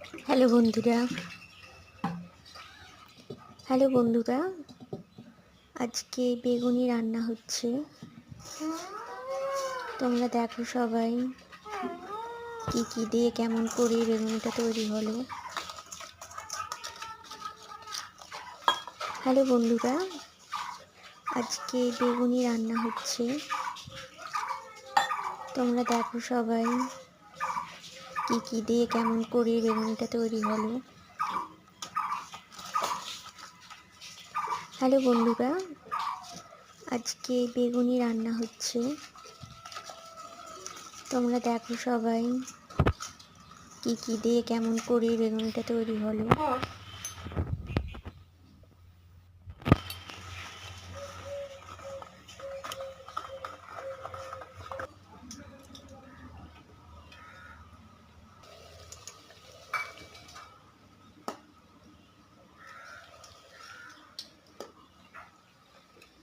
Hello বন্ধুরা, আজকে বেগুনি রান্না হচ্ছে। তোমরা দেখো সবাই কি কি দিয়ে কেমন করে বেগুনিটা তৈরি হলো। হ্যালো বন্ধুরা, আজকে বেগুনি রান্না হচ্ছে। তোমরা দেখো সবাই কি কি দিয়ে কেমন করে বেগুনিটা তৈরি হলো। হ্যালো বন্ধুরা, আজকে বেগুনি রান্না হচ্ছে। তোমরা দেখো সবাই কি কি দিয়ে কেমন করে বেগুনিটা তৈরি হলো।